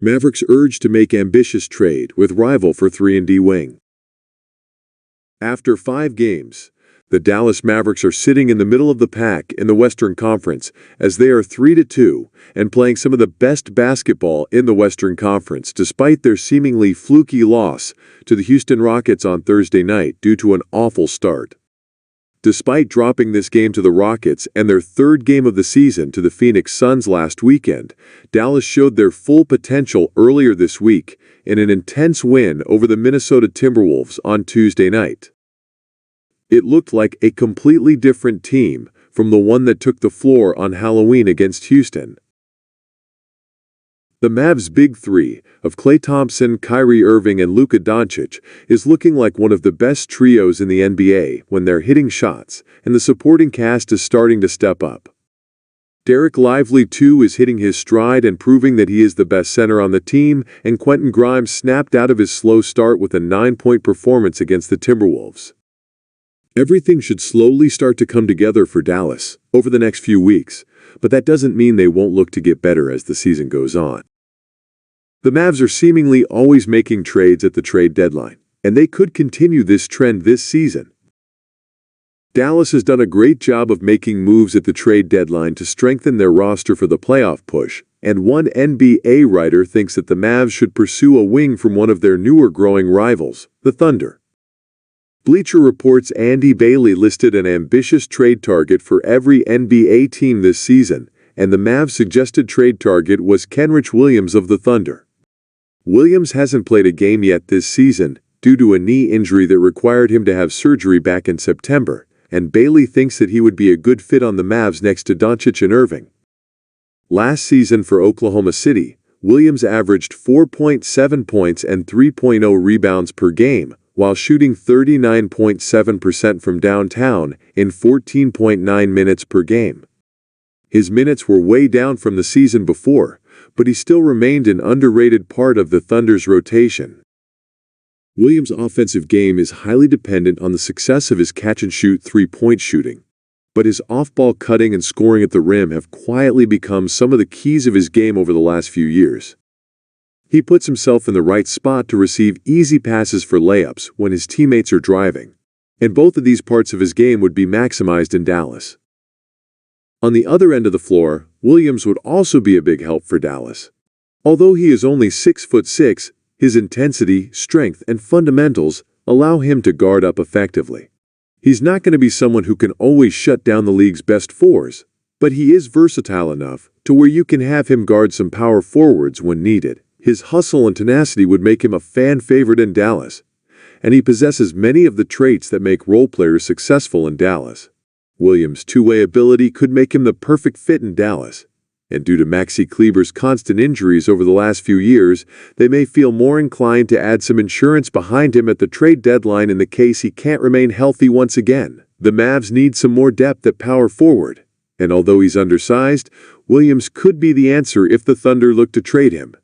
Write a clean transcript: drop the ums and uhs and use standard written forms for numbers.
Mavericks urged to make ambitious trade with rival for 3-and-D wing. After 5 games, the Dallas Mavericks are sitting in the middle of the pack in the Western Conference as they are 3-2 and playing some of the best basketball in the Western Conference despite their seemingly fluky loss to the Houston Rockets on Thursday night due to an awful start. Despite dropping this game to the Rockets and their 3rd game of the season to the Phoenix Suns last weekend, Dallas showed their full potential earlier this week in an intense win over the Minnesota Timberwolves on Tuesday night. It looked like a completely different team from the one that took the floor on Halloween against Houston. The Mavs' big three of Klay Thompson, Kyrie Irving, and Luka Doncic is looking like one of the best trios in the NBA when they're hitting shots, and the supporting cast is starting to step up. Derek Lively, too, is hitting his stride and proving that he is the best center on the team, and Quentin Grimes snapped out of his slow start with a 9-point performance against the Timberwolves. Everything should slowly start to come together for Dallas over the next few weeks, but that doesn't mean they won't look to get better as the season goes on. The Mavs are seemingly always making trades at the trade deadline, and they could continue this trend this season. Dallas has done a great job of making moves at the trade deadline to strengthen their roster for the playoff push, and one NBA writer thinks that the Mavs should pursue a wing from one of their newer growing rivals, the Thunder. Bleacher Report's Andy Bailey listed an ambitious trade target for every NBA team this season, and the Mavs' suggested trade target was Kenrich Williams of the Thunder. Williams hasn't played a game yet this season due to a knee injury that required him to have surgery back in September, and Bailey thinks that he would be a good fit on the Mavs next to Doncic and Irving. Last season for Oklahoma City, Williams averaged 4.7 points and 3.0 rebounds per game, while shooting 39.7% from downtown in 14.9 minutes per game. His minutes were way down from the season before, but he still remained an underrated part of the Thunder's rotation. Williams' offensive game is highly dependent on the success of his catch-and-shoot three-point shooting, but his off-ball cutting and scoring at the rim have quietly become some of the keys of his game over the last few years. He puts himself in the right spot to receive easy passes for layups when his teammates are driving, and both of these parts of his game would be maximized in Dallas. On the other end of the floor, Williams would also be a big help for Dallas. Although he is only 6'6", his intensity, strength, and fundamentals allow him to guard up effectively. He's not going to be someone who can always shut down the league's best fours, but he is versatile enough to where you can have him guard some power forwards when needed. His hustle and tenacity would make him a fan favorite in Dallas, and he possesses many of the traits that make role players successful in Dallas. Williams' two-way ability could make him the perfect fit in Dallas, and due to Maxi Kleber's constant injuries over the last few years, they may feel more inclined to add some insurance behind him at the trade deadline in the case he can't remain healthy once again. The Mavs need some more depth at power forward, and although he's undersized, Williams could be the answer if the Thunder look to trade him.